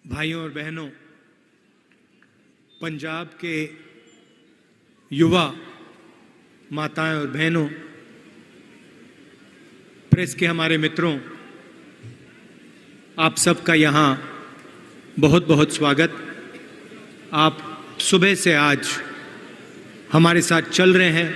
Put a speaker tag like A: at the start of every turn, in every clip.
A: भाइयों और बहनों, पंजाब के युवा माताएं और बहनों, प्रेस के हमारे मित्रों, आप सबका यहाँ बहुत बहुत स्वागत। आप सुबह से आज हमारे साथ चल रहे हैं।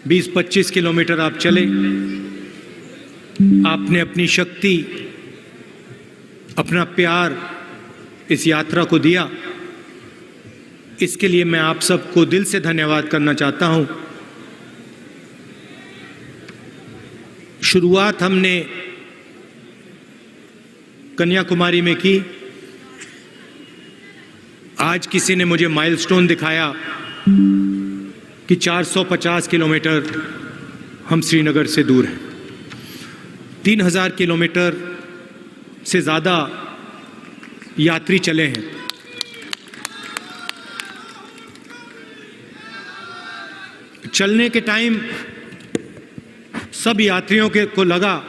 A: 20-25 किलोमीटर आप चले। आपने अपनी शक्ति, अपना प्यार इस यात्रा को दिया। इसके लिए मैं आप सबको दिल से धन्यवाद करना चाहता हूं। शुरुआत हमने कन्याकुमारी में की। आज किसी ने मुझे माइलस्टोन दिखाया कि 450 किलोमीटर हम श्रीनगर से दूर हैं। 3000 किलोमीटर से ज़्यादा यात्री चले हैं। चलने के टाइम सब यात्रियों को लगा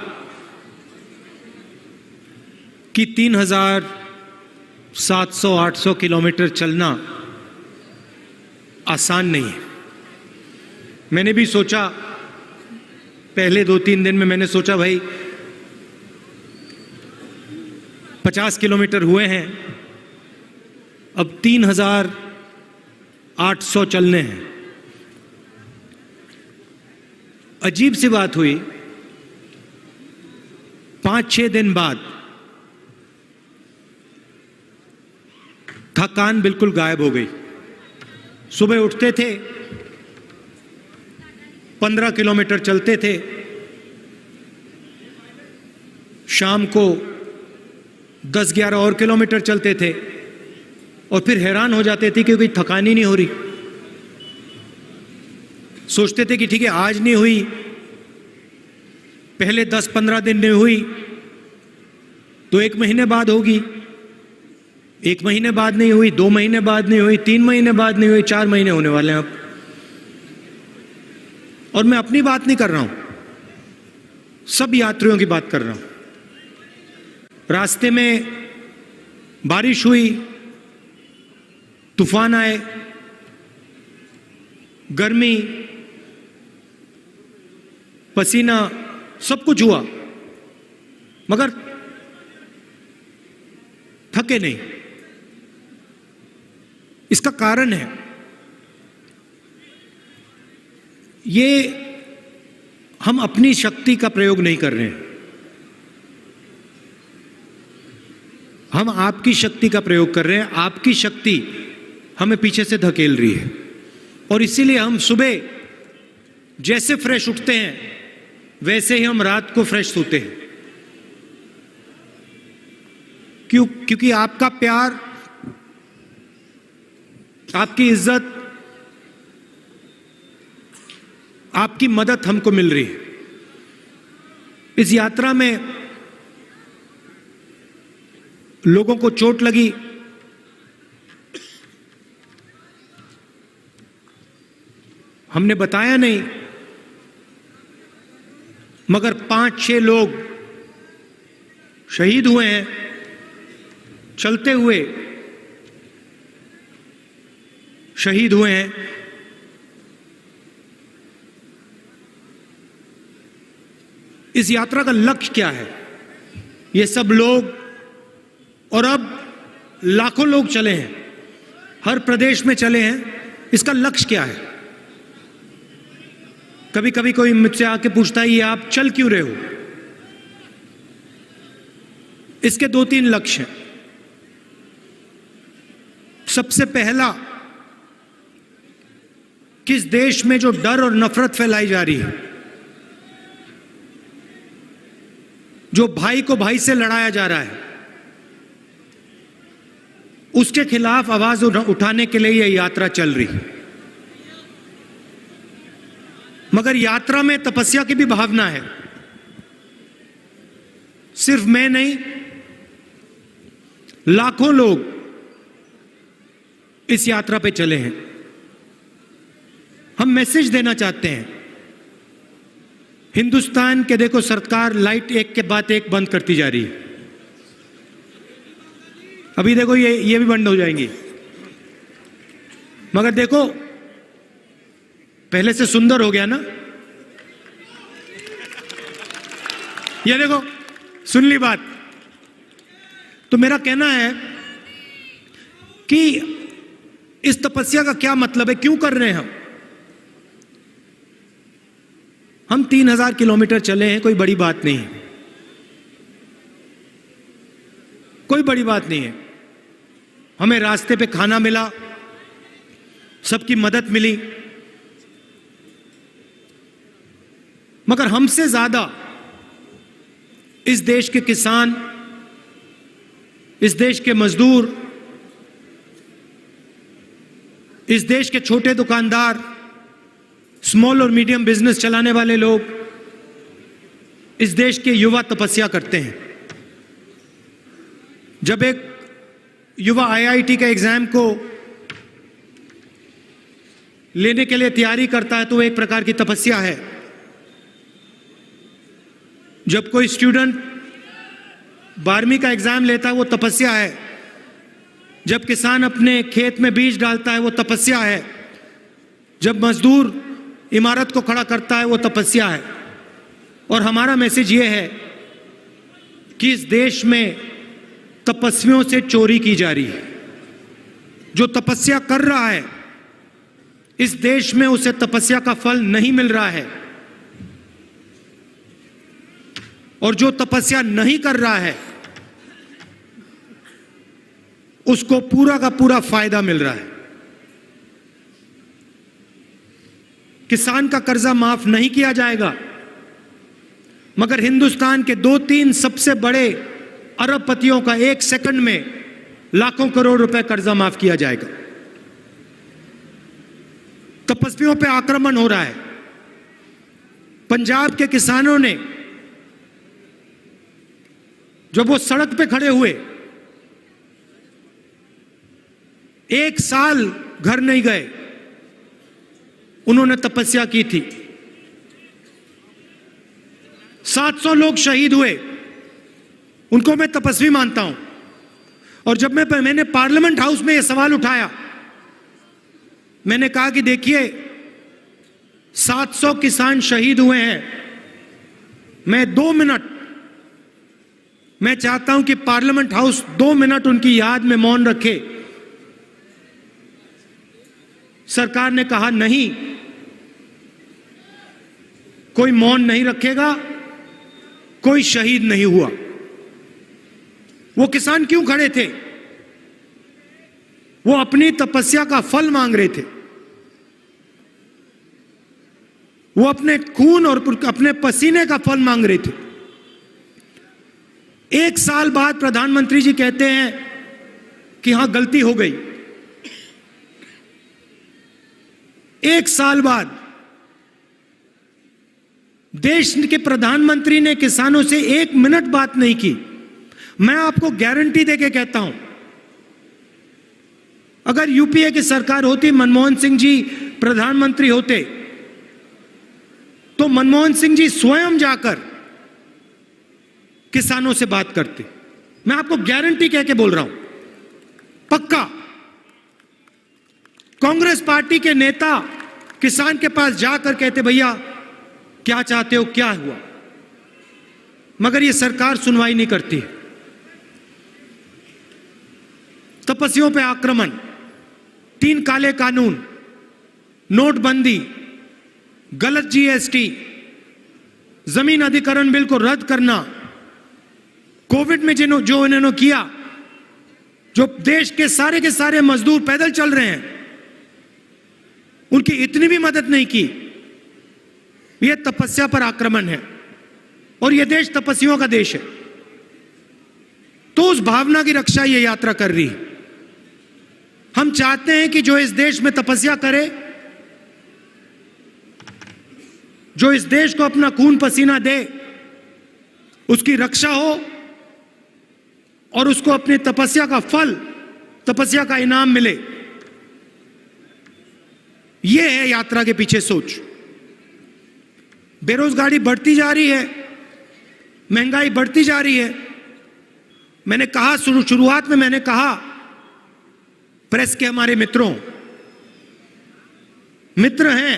A: कि 3700-800 किलोमीटर चलना आसान नहीं है। मैंने भी सोचा, पहले 2-3 दिन में मैंने सोचा भाई 50 किलोमीटर हुए हैं, अब 3800 चलने हैं। अजीब सी बात हुई, 5-6 दिन बाद थकान बिल्कुल गायब हो गई। सुबह उठते थे, 15 किलोमीटर चलते थे, शाम को 10-11 और किलोमीटर चलते थे और फिर हैरान हो जाते थे क्योंकि थकान ही नहीं हो रही। सोचते थे कि ठीक है, आज नहीं हुई, पहले 10-15 दिन नहीं हुई तो 1 महीने बाद होगी, 1 महीने बाद नहीं हुई, 2 महीने बाद नहीं हुई, 3 महीने बाद नहीं हुई, 4 महीने होने वाले हैं अब। और मैं अपनी बात नहीं कर रहा हूं, सब यात्रियों की बात कर रहा हूं। रास्ते में बारिश हुई, तूफान आए, गर्मी, पसीना, सब कुछ हुआ, मगर थके नहीं। इसका कारण है ये हम अपनी शक्ति का प्रयोग नहीं कर रहे हैं, हम आपकी शक्ति का प्रयोग कर रहे हैं। आपकी शक्ति हमें पीछे से धकेल रही है और इसीलिए हम सुबह जैसे फ्रेश उठते हैं वैसे ही हम रात को फ्रेश सोते हैं। क्योंकि आपका प्यार, आपकी इज्जत, आपकी मदद हमको मिल रही है। इस यात्रा में लोगों को चोट लगी, हमने बताया नहीं, मगर 5-6 लोग शहीद हुए हैं चलते हुए, शहीद हुए हैं। इस यात्रा का लक्ष्य क्या है? ये सब लोग और अब लाखों लोग चले हैं, हर प्रदेश में चले हैं। इसका लक्ष्य क्या है? कभी कभी कोई मुझसे आके पूछता है ये आप चल क्यों रहे हो? इसके 2-3 लक्ष्य हैं। सबसे पहला, किस देश में जो डर और नफरत फैलाई जा रही है, जो भाई को भाई से लड़ाया जा रहा है, उसके खिलाफ आवाज उठाने के लिए यह यात्रा चल रही है। मगर यात्रा में तपस्या की भी भावना है। सिर्फ मैं नहीं, लाखों लोग इस यात्रा पे चले हैं। हम मैसेज देना चाहते हैं। हिंदुस्तान के देखो, सरकार लाइट एक के बाद एक बंद करती जा रही है। अभी देखो ये भी बंद हो जाएंगी। मगर देखो पहले से सुंदर हो गया ना। ये देखो सुन ली बात। तो मेरा कहना है कि इस तपस्या का क्या मतलब है, क्यों कर रहे हैं हम 3000 किलोमीटर चले हैं, कोई बड़ी बात नहीं है, कोई बड़ी बात नहीं है। हमें रास्ते पे खाना मिला, सबकी मदद मिली, मगर हमसे ज्यादा इस देश के किसान, इस देश के मजदूर, इस देश के छोटे दुकानदार, स्मॉल और मीडियम बिजनेस चलाने वाले लोग, इस देश के युवा तपस्या करते हैं। जब एक युवा आईआईटी का एग्जाम को लेने के लिए तैयारी करता है तो वो एक प्रकार की तपस्या है। जब कोई स्टूडेंट 12वीं का एग्जाम लेता है वो तपस्या है। जब किसान अपने खेत में बीज डालता है वो तपस्या है। जब मजदूर इमारत को खड़ा करता है वो तपस्या है। और हमारा मैसेज ये है कि इस देश में तपस्वियों से चोरी की जा रही है। जो तपस्या कर रहा है इस देश में उसे तपस्या का फल नहीं मिल रहा है, और जो तपस्या नहीं कर रहा है उसको पूरा का पूरा फायदा मिल रहा है। किसान का कर्जा माफ नहीं किया जाएगा, मगर हिंदुस्तान के 2-3 सबसे बड़े अरबपतियों का 1 सेकंड में लाखों करोड़ रुपए कर्जा माफ किया जाएगा। तपस्वियों पे आक्रमण हो रहा है। पंजाब के किसानों ने जब वो सड़क पे खड़े हुए, 1 साल घर नहीं गए, उन्होंने तपस्या की थी। 700 लोग शहीद हुए, उनको मैं तपस्वी मानता हूं। और जब मैंने पार्लियामेंट हाउस में यह सवाल उठाया, मैंने कहा कि देखिए 700 किसान शहीद हुए हैं, मैं 2 मिनट मैं चाहता हूं कि पार्लियामेंट हाउस 2 मिनट उनकी याद में मौन रखे। सरकार ने कहा नहीं, कोई मौन नहीं रखेगा, कोई शहीद नहीं हुआ। वो किसान क्यों खड़े थे? वो अपनी तपस्या का फल मांग रहे थे। वो अपने खून और अपने पसीने का फल मांग रहे थे। 1 साल बाद प्रधानमंत्री जी कहते हैं कि हां गलती हो गई। 1 साल बाद देश के प्रधानमंत्री ने किसानों से 1 मिनट बात नहीं की। मैं आपको गारंटी देके कहता हूं, अगर यूपीए की सरकार होती, मनमोहन सिंह जी प्रधानमंत्री होते, तो मनमोहन सिंह जी स्वयं जाकर किसानों से बात करते। मैं आपको गारंटी कह के बोल रहा हूं, पक्का। कांग्रेस पार्टी के नेता किसान के पास जाकर कहते भैया क्या चाहते हो, क्या हुआ, मगर यह सरकार सुनवाई नहीं करती। तपस्वियों पे आक्रमण, 3 काले कानून, नोटबंदी, गलत जीएसटी, जमीन अधिग्रहण बिल को रद्द करना, कोविड में जो इन्होंने किया, जो देश के सारे मजदूर पैदल चल रहे हैं उनकी इतनी भी मदद नहीं की। यह तपस्या पर आक्रमण है और यह देश तपस्वियों का देश है। तो उस भावना की रक्षा यह यात्रा कर रही है। हम चाहते हैं कि जो इस देश में तपस्या करे, जो इस देश को अपना खून पसीना दे, उसकी रक्षा हो और उसको अपनी तपस्या का फल, तपस्या का इनाम मिले। यह है यात्रा के पीछे सोच। बेरोजगारी बढ़ती जा रही है, महंगाई बढ़ती जा रही है, मैंने कहा शुरुआत में मैंने कहा, प्रेस के हमारे मित्र हैं,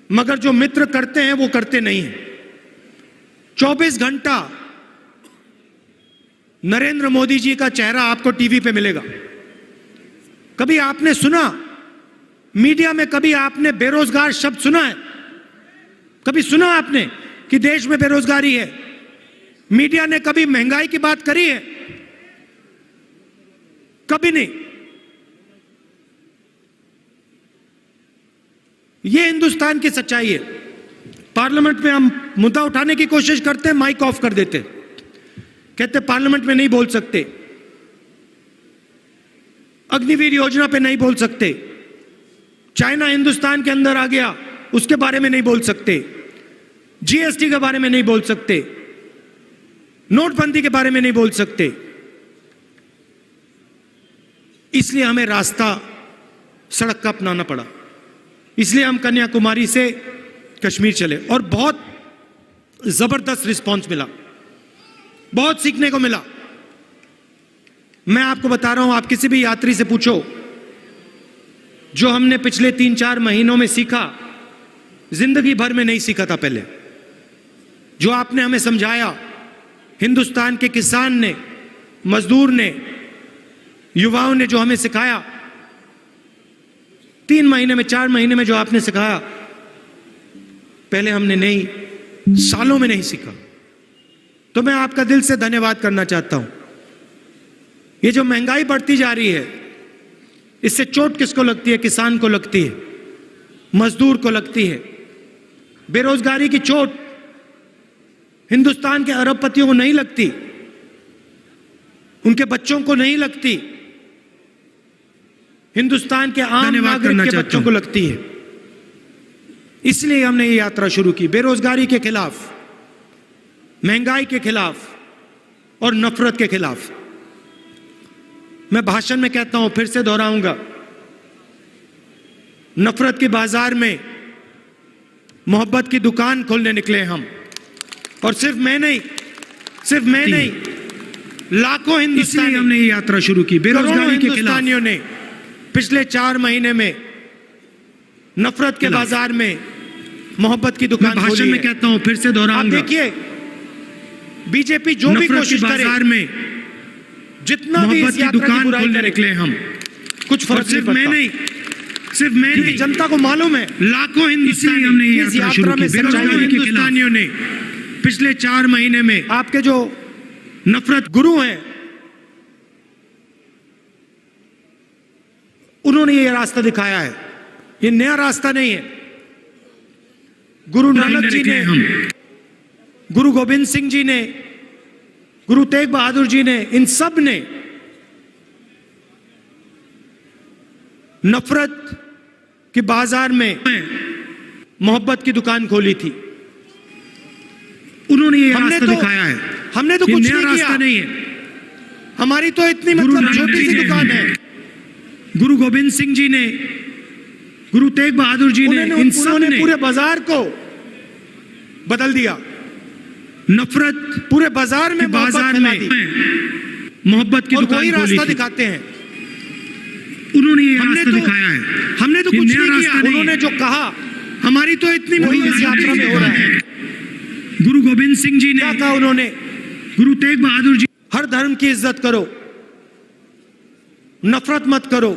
A: मगर जो मित्र करते हैं वो करते नहीं हैं। 24 घंटा नरेंद्र मोदी जी का चेहरा आपको टीवी पे मिलेगा। कभी आपने सुना मीडिया में, कभी आपने बेरोजगार शब्द सुना है? कभी सुना आपने कि देश में बेरोजगारी है? मीडिया ने कभी महंगाई की बात करी है? कभी नहीं। ये हिंदुस्तान की सच्चाई है। पार्लियामेंट में हम मुद्दा उठाने की कोशिश करते हैं, माइक ऑफ कर देते, कहते पार्लियामेंट में नहीं बोल सकते, अग्निवीर योजना पे नहीं बोल सकते, चाइना हिंदुस्तान के अंदर आ गया उसके बारे में नहीं बोल सकते, जीएसटी के बारे में नहीं बोल सकते, नोटबंदी के बारे में नहीं बोल सकते। इसलिए हमें रास्ता सड़क का अपनाना पड़ा। इसलिए हम कन्याकुमारी से कश्मीर चले और बहुत जबरदस्त रिस्पांस मिला, बहुत सीखने को मिला। मैं आपको बता रहा हूं, आप किसी भी यात्री से पूछो, जो हमने पिछले 3-4 महीनों में सीखा, जिंदगी भर में नहीं सीखा था पहले। जो आपने हमें समझाया, हिंदुस्तान के किसान ने, मजदूर ने, युवाओं ने जो हमें सिखाया, 3 महीने में, 4 महीने में जो आपने सिखाया, पहले हमने नहीं, सालों में नहीं सीखा। तो मैं आपका दिल से धन्यवाद करना चाहता हूं। ये जो महंगाई बढ़ती जा रही है, इससे चोट किसको लगती है? किसान को लगती है, मजदूर को लगती है। बेरोजगारी की चोट हिंदुस्तान के अरबपतियों को नहीं लगती, उनके बच्चों को नहीं लगती, हिंदुस्तान के आम नागरिक के बच्चों को लगती है। इसलिए हमने ये यात्रा शुरू की, बेरोजगारी के खिलाफ, महंगाई के खिलाफ और नफरत के खिलाफ। मैं भाषण में कहता हूं, फिर से दोहराऊंगा, नफरत के बाजार में मोहब्बत की दुकान खोलने निकले हम। और सिर्फ मैं नहीं, लाखों हिंदुस्तानी, हमने ये यात्रा शुरू की बेरोजगारी के खिलाफ। ने पिछले 4 महीने में नफरत के बाजार में मोहब्बत की दुकान खोली है। भाषण में कहता हूं, फिर से दोहराऊंगा, आप देखिए बीजेपी जो भी कोशिश करे, बाजार में जितना भी इस यात्रा की बुराई खोलने निकले हम, कुछ फर्क नहीं पड़ता। सिर्फ मैं नहीं, जनता को मालूम है, लाखों हिंदुस्तानी हमने ये यात्रा शुरू की बेरोजगारी के खिलाफ। हिंदुस्तानियों ने पिछले 4 महीने में, आपके जो नफरत गुरु हैं, उन्होंने ये रास्ता दिखाया है। ये नया रास्ता नहीं है। गुरु नानक जी ने, गुरु गोविंद सिंह जी ने, गुरु तेग बहादुर जी ने, इन सब ने नफरत के बाजार में मोहब्बत की दुकान खोली थी। उन्होंने ये रास्ता दिखाया है। हमने तो कुछ नहीं किया, नहीं है। हमारी तो इतनी मतलब छोटी सी दुकान है। गुरु गोविंद सिंह जी ने, गुरु तेग बहादुर जी ने, इन सब ने पूरे बाजार को बदल दिया। नफरत पूरे बाजार में, बाजार में मोहब्बत की दुकान खोली थी। रास्ता दिखाते हैं। उन्होंने ये रास्ता दिखाया है। हमने तो कुछ नहीं किया। उन्होंने जो कहा, हमारी तो इतनी इस यात्रा में हो रहा है। गुरु गोविंद सिंह जी ने क्या कहा? उन्होंने, गुरु तेग बहादुर जी, हर धर्म की इज्जत करो, नफरत मत करो,